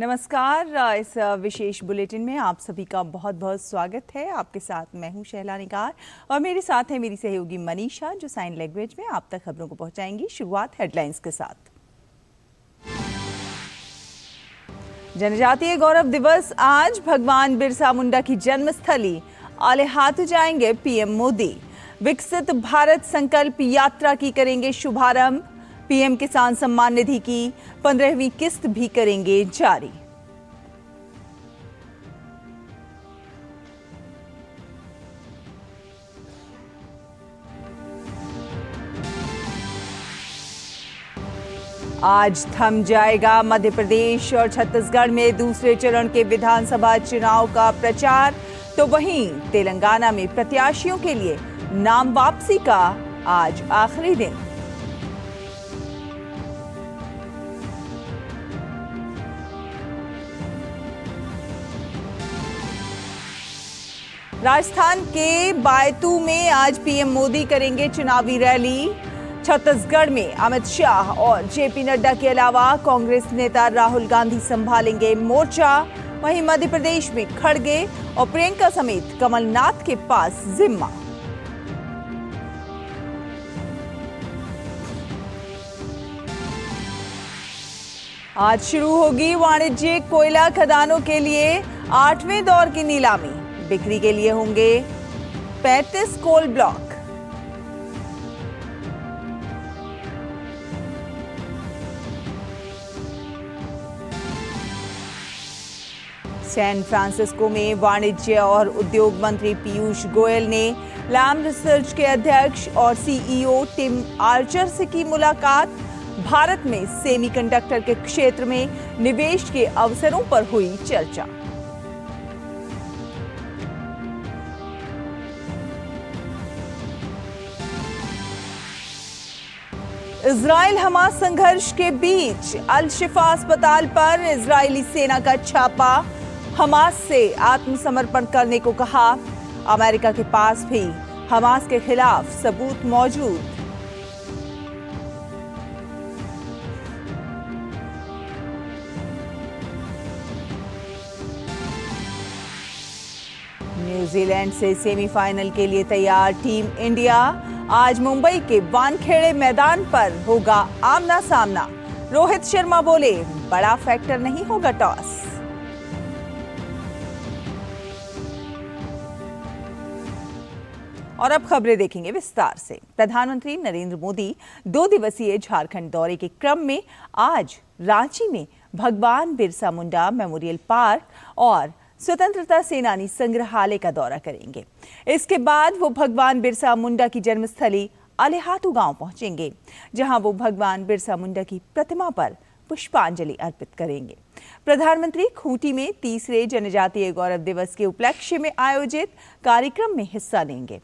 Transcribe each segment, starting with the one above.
नमस्कार। इस विशेष बुलेटिन में आप सभी का बहुत बहुत स्वागत है। आपके साथ मैं हूं शैला निगार और मेरे साथ है मेरी सहयोगी मनीषा, जो साइन लैंग्वेज में आप तक खबरों को पहुंचाएंगी। शुरुआत हेडलाइंस के साथ। जनजातीय गौरव दिवस आज, भगवान बिरसा मुंडा की जन्मस्थली आलेहातू जाएंगे पीएम मोदी। विकसित भारत संकल्प यात्रा की करेंगे शुभारंभ। पीएम किसान सम्मान निधि की 15वीं किस्त भी करेंगे जारी। आज थम जाएगा मध्य प्रदेश और छत्तीसगढ़ में दूसरे चरण के विधानसभा चुनाव का प्रचार, तो वहीं तेलंगाना में प्रत्याशियों के लिए नाम वापसी का आज आखिरी दिन। राजस्थान के बायतू में आज पीएम मोदी करेंगे चुनावी रैली। छत्तीसगढ़ में अमित शाह और जेपी नड्डा के अलावा कांग्रेस नेता राहुल गांधी संभालेंगे मोर्चा। वहीं मध्य प्रदेश में खड़गे और प्रियंका समेत कमलनाथ के पास जिम्मा। आज शुरू होगी वाणिज्यिक कोयला खदानों के लिए 8वें दौर की नीलामी। बिक्री के लिए होंगे 35 कोल ब्लॉक। सैन फ्रांसिस्को में वाणिज्य और उद्योग मंत्री पीयूष गोयल ने लैम रिसर्च के अध्यक्ष और सीईओ टिम आर्चर से की मुलाकात। भारत में सेमीकंडक्टर के क्षेत्र में निवेश के अवसरों पर हुई चर्चा। इजराइल हमास संघर्ष के बीच अल शिफा अस्पताल पर इजरायली सेना का छापा। हमास से आत्मसमर्पण करने को कहा। अमेरिका के पास भी हमास के खिलाफ सबूत मौजूद। न्यूजीलैंड से सेमीफाइनल के लिए तैयार टीम इंडिया। आज मुंबई के वानखेड़े मैदान पर होगा आमना सामना। रोहित शर्मा बोले, बड़ा फैक्टर नहीं होगा टॉस। और अब खबरें देखेंगे विस्तार से। प्रधानमंत्री नरेंद्र मोदी 2 दिवसीय झारखंड दौरे के क्रम में आज रांची में भगवान बिरसा मुंडा मेमोरियल पार्क और स्वतंत्रता सेनानी संग्रहालय का दौरा करेंगे। इसके बाद वो भगवान बिरसा मुंडा की जन्मस्थली आलेहातू गांव पहुंचेंगे, जहां वो भगवान बिरसा मुंडा की प्रतिमा पर पुष्पांजलि अर्पित करेंगे। प्रधानमंत्री खूंटी में 3रे जनजातीय गौरव दिवस के उपलक्ष्य में आयोजित कार्यक्रम में हिस्सा लेंगे।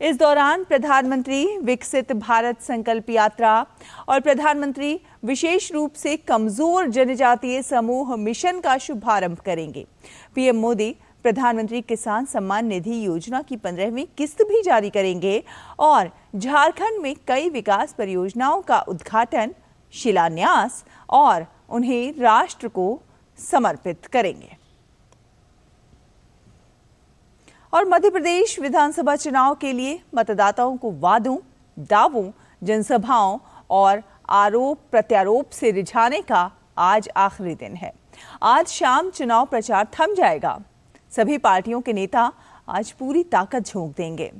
इस दौरान प्रधानमंत्री विकसित भारत संकल्प यात्रा और प्रधानमंत्री विशेष रूप से कमजोर जनजातीय समूह मिशन का शुभारंभ करेंगे। पीएम मोदी प्रधानमंत्री किसान सम्मान निधि योजना की 15वीं किस्त भी जारी करेंगे और झारखंड में कई विकास परियोजनाओं का उद्घाटन, शिलान्यास और उन्हें राष्ट्र को समर्पित करेंगे। और मध्य प्रदेश विधानसभा चुनाव के लिए मतदाताओं को वादों, दावों, जनसभाओं और आरोप प्रत्यारोप से रिझाने का आज आखिरी दिन है। आज शाम चुनाव प्रचार थम जाएगा। सभी पार्टियों के नेता आज पूरी ताकत झोंक देंगे।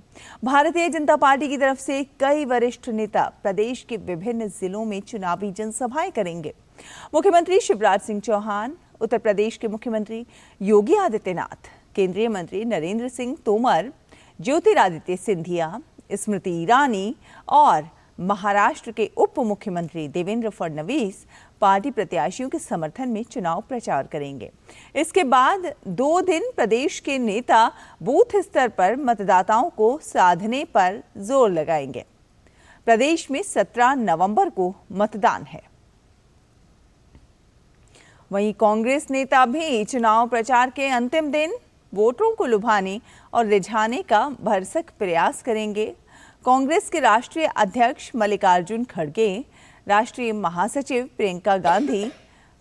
भारतीय जनता पार्टी की तरफ से कई वरिष्ठ नेता प्रदेश के विभिन्न जिलों में चुनावी जनसभाएं करेंगे। मुख्यमंत्री शिवराज सिंह चौहान, उत्तर प्रदेश के मुख्यमंत्री योगी आदित्यनाथ, केंद्रीय मंत्री नरेंद्र सिंह तोमर, ज्योतिरादित्य सिंधिया, स्मृति ईरानी और महाराष्ट्र के उप मुख्यमंत्री देवेंद्र फडणवीस पार्टी प्रत्याशियों के समर्थन में चुनाव प्रचार करेंगे। इसके बाद 2 दिन प्रदेश के नेता बूथ स्तर पर मतदाताओं को साधने पर जोर लगाएंगे। प्रदेश में 17 नवंबर को मतदान है। वहीं कांग्रेस नेता भी चुनाव प्रचार के अंतिम दिन वोटरों को लुभाने और रिझाने का भरसक प्रयास करेंगे। कांग्रेस के राष्ट्रीय अध्यक्ष मल्लिकार्जुन खड़गे, राष्ट्रीय महासचिव प्रियंका गांधी,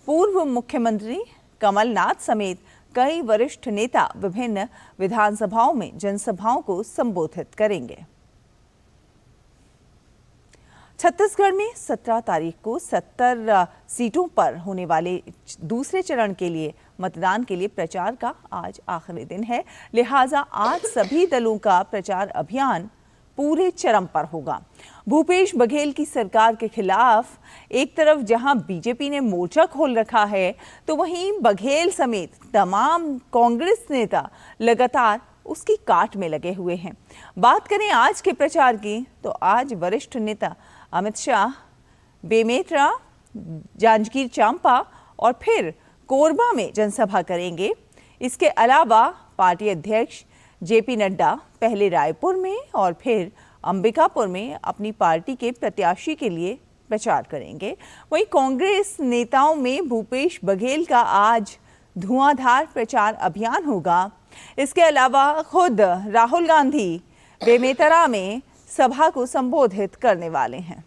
पूर्व मुख्यमंत्री कमलनाथ समेत कई वरिष्ठ नेता विभिन्न विधानसभाओं में जनसभाओं को संबोधित करेंगे। छत्तीसगढ़ में 17 तारीख को 70 सीटों पर होने वाले दूसरे चरण के लिए मतदान के लिए प्रचार का आज आखिरी दिन है। लिहाजा आज सभी दलों का प्रचार अभियान पूरे चरम पर होगा। भूपेश बघेल की सरकार के खिलाफ एक तरफ जहां बीजेपी ने मोर्चा खोल रखा है, तो वहीं बघेल समेत तमाम कांग्रेस नेता लगातार उसकी काट में लगे हुए हैं। बात करें आज के प्रचार की, तो आज वरिष्ठ नेता अमित शाह बेमेतरा, जांजगीर चांपा और फिर कोरबा में जनसभा करेंगे। इसके अलावा पार्टी अध्यक्ष जेपी नड्डा पहले रायपुर में और फिर अंबिकापुर में अपनी पार्टी के प्रत्याशी के लिए प्रचार करेंगे। वहीं कांग्रेस नेताओं में भूपेश बघेल का आज धुआंधार प्रचार अभियान होगा। इसके अलावा खुद राहुल गांधी बेमेतरा में सभा को संबोधित करने वाले हैं।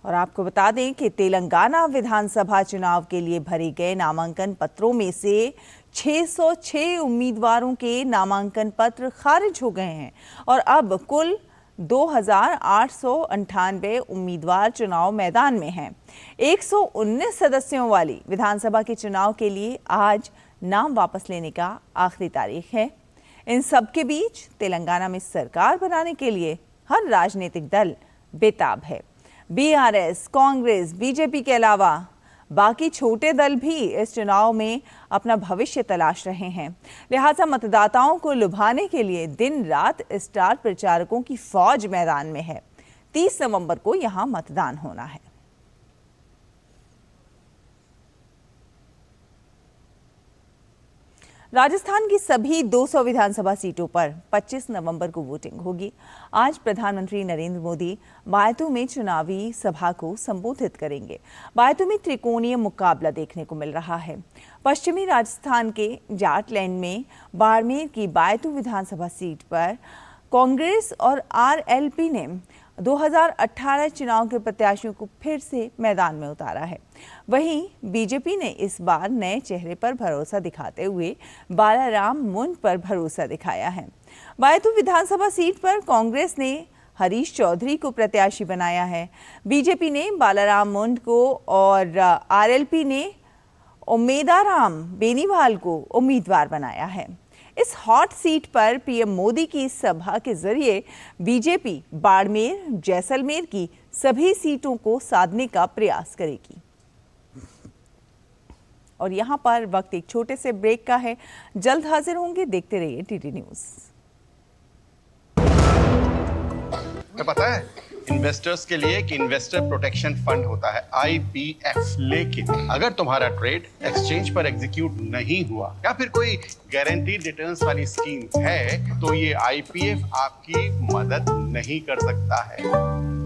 और आपको बता दें कि तेलंगाना विधानसभा चुनाव के लिए भरे गए नामांकन पत्रों में से 606 उम्मीदवारों के नामांकन पत्र खारिज हो गए हैं और अब कुल 2898 उम्मीदवार चुनाव मैदान में हैं। 119 सदस्यों वाली विधानसभा के चुनाव के लिए आज नाम वापस लेने का आखिरी तारीख है। इन सब के बीच तेलंगाना में सरकार बनाने के लिए हर राजनीतिक दल बेताब है। बीआरएस, कांग्रेस, बीजेपी के अलावा बाकी छोटे दल भी इस चुनाव में अपना भविष्य तलाश रहे हैं। लिहाजा मतदाताओं को लुभाने के लिए दिन रात स्टार प्रचारकों की फौज मैदान में है। 30 नवंबर को यहां मतदान होना है। राजस्थान की सभी 200 विधानसभा सीटों पर 25 नवंबर को वोटिंग होगी। आज प्रधानमंत्री नरेंद्र मोदी बायतू में चुनावी सभा को संबोधित करेंगे। बायतू में त्रिकोणीय मुकाबला देखने को मिल रहा है। पश्चिमी राजस्थान के जाटलैंड में बाड़मेर की बायतू विधानसभा सीट पर कांग्रेस और आरएलपी ने 2018 चुनाव के प्रत्याशियों को फिर से मैदान में उतारा है। वहीं बीजेपी ने इस बार नए चेहरे पर भरोसा दिखाते हुए बालाराम मुंड पर भरोसा दिखाया है। बायतू विधानसभा सीट पर कांग्रेस ने हरीश चौधरी को प्रत्याशी बनाया है। बीजेपी ने बालाराम मुंड को और आरएलपी ने उम्मेदाराम बेनीवाल को उम्मीदवार बनाया है। इस हॉट सीट पर पीएम मोदी की सभा के जरिए बीजेपी बाड़मेर, जैसलमेर की सभी सीटों को साधने का प्रयास करेगी। और यहां पर वक्त एक छोटे से ब्रेक का है। जल्द हाजिर होंगे, देखते रहिए टीटी न्यूज़। पता है इन्वेस्टर्स के लिए एक इन्वेस्टर प्रोटेक्शन फंड होता है IPF। लेकिन अगर तुम्हारा ट्रेड एक्सचेंज पर एग्जीक्यूट नहीं हुआ या फिर कोई गारंटीड रिटर्न्स वाली स्कीम है, तो ये IPF आपकी मदद नहीं कर सकता है।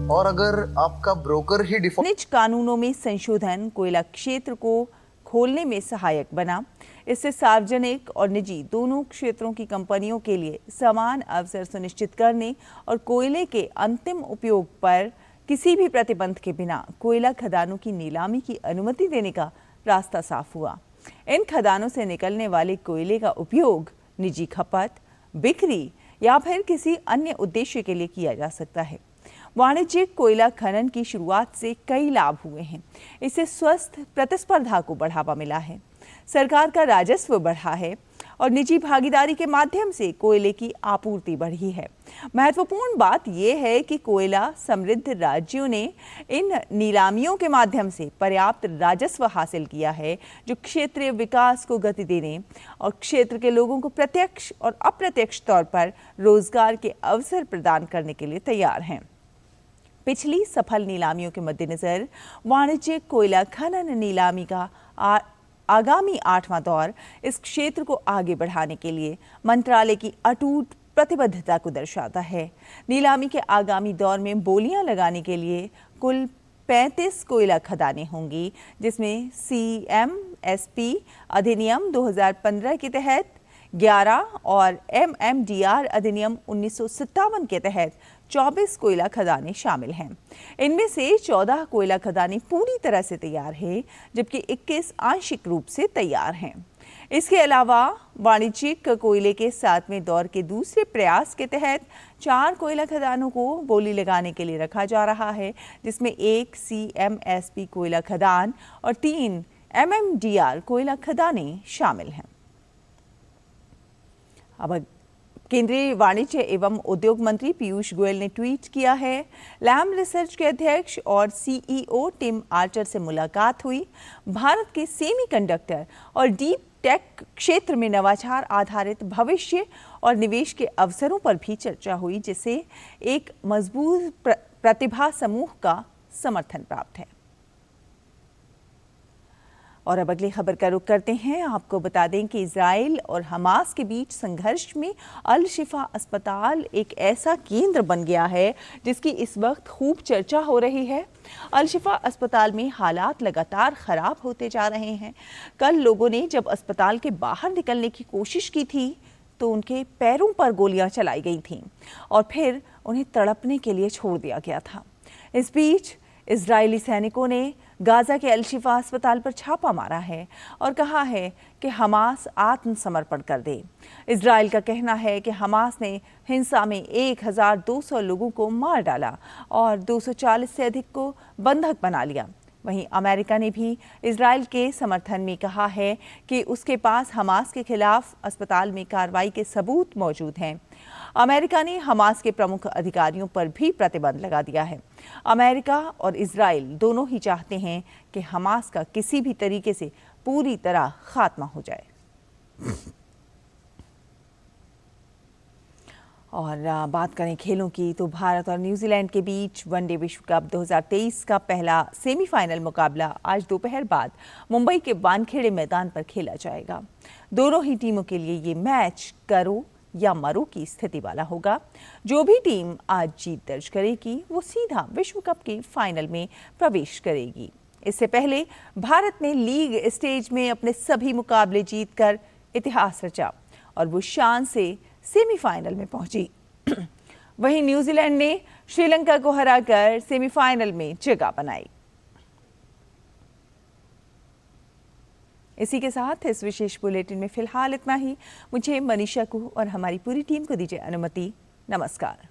और अगर आपका ब्रोकर ही डिफॉल्ट। निज कानूनों में संशोधन कोयला क्षेत्र को खोलने में सहायक बना। इससे सार्वजनिक और निजी दोनों क्षेत्रों की कंपनियों के लिए समान अवसर सुनिश्चित करने और कोयले के अंतिम उपयोग पर किसी भी प्रतिबंध के बिना कोयला खदानों की नीलामी की अनुमति देने का रास्ता साफ हुआ। इन खदानों से निकलने वाले कोयले का उपयोग निजी खपत, बिक्री या फिर किसी अन्य उद्देश्य के लिए किया जा सकता है। वाणिज्यिक कोयला खनन की शुरुआत से कई लाभ हुए हैं। इससे स्वस्थ प्रतिस्पर्धा को बढ़ावा मिला है, सरकार का राजस्व बढ़ा है और निजी भागीदारी के माध्यम से कोयले की आपूर्ति बढ़ी है। महत्वपूर्ण बात यह है कि कोयला समृद्ध राज्यों ने इन नीलामियों के माध्यम से पर्याप्त राजस्व हासिल किया है, जो क्षेत्रीय विकास को गति देने और क्षेत्र के लोगों को प्रत्यक्ष और अप्रत्यक्ष तौर पर रोजगार के अवसर प्रदान करने के लिए तैयार हैं। पिछली सफल नीलामियों के मद्देनजर वाणिज्यिक कोयला खनन नीलामी का आगामी 8वां दौर इस क्षेत्र को आगे बढ़ाने के लिए मंत्रालय की अटूट प्रतिबद्धता को दर्शाता है। नीलामी के आगामी दौर में बोलियां लगाने के लिए कुल 35 कोयला खदानें होंगी, जिसमें CMSP अधिनियम 2015 के तहत 11 और MMDR अधिनियम 1957 के तहत 24 कोयला खदानें शामिल हैं। इनमें से 14 कोयला खदानें पूरी तरह से तैयार हैं, जबकि 21 आंशिक रूप से तैयार हैं। इसके अलावा वाणिज्यिक कोयले के 7वें दौर के दूसरे प्रयास के तहत 4 कोयला खदानों को बोली लगाने के लिए रखा जा रहा है, जिसमें 1 CMSP कोयला खदान और 3 MMDR कोयला खदानें शामिल हैं। अब केंद्रीय वाणिज्य एवं उद्योग मंत्री पीयूष गोयल ने ट्वीट किया है, लैम रिसर्च के अध्यक्ष और CEO टिम आर्चर से मुलाकात हुई। भारत के सेमीकंडक्टर और डीप टेक क्षेत्र में नवाचार आधारित भविष्य और निवेश के अवसरों पर भी चर्चा हुई, जिससे एक मजबूत प्रतिभा समूह का समर्थन प्राप्त है। और अब अगली खबर का रुख करते हैं। आपको बता दें कि इजराइल और हमास के बीच संघर्ष में अल शिफा अस्पताल एक ऐसा केंद्र बन गया है जिसकी इस वक्त खूब चर्चा हो रही है। अल शिफा अस्पताल में हालात लगातार खराब होते जा रहे हैं। कल लोगों ने जब अस्पताल के बाहर निकलने की कोशिश की थी तो उनके पैरों पर गोलियां चलाई गई थीं और फिर उन्हें तड़पने के लिए छोड़ दिया गया था। इस बीच इजरायली सैनिकों ने गाजा के अल शिफा अस्पताल पर छापा मारा है और कहा है कि हमास आत्मसमर्पण कर दे। इजराइल का कहना है कि हमास ने हिंसा में 1200 लोगों को मार डाला और 240 से अधिक को बंधक बना लिया। वहीं अमेरिका ने भी इजराइल के समर्थन में कहा है कि उसके पास हमास के खिलाफ अस्पताल में कार्रवाई के सबूत मौजूद हैं। अमेरिका ने हमास के प्रमुख अधिकारियों पर भी प्रतिबंध लगा दिया है। अमेरिका और इजराइल दोनों ही चाहते हैं कि हमास का किसी भी तरीके से पूरी तरह खात्मा हो जाए। और बात करें खेलों की तो भारत और न्यूजीलैंड के बीच वनडे विश्व कप 2023 का पहला सेमीफाइनल मुकाबला आज दोपहर बाद मुंबई के वानखेड़े मैदान पर खेला जाएगा। दोनों ही टीमों के लिए ये मैच करो या मरो की स्थिति वाला होगा। जो भी टीम आज जीत दर्ज करेगी वो सीधा विश्व कप के फाइनल में प्रवेश करेगी। इससे पहले भारत ने लीग स्टेज में अपने सभी मुकाबले जीतकर इतिहास रचा और वो शान से सेमीफाइनल में पहुंची। वहीं न्यूजीलैंड ने श्रीलंका को हराकर सेमीफाइनल में जगह बनाई। इसी के साथ इस विशेष बुलेटिन में फिलहाल इतना ही। मुझे, मनीषा को और हमारी पूरी टीम को दीजिए अनुमति। नमस्कार।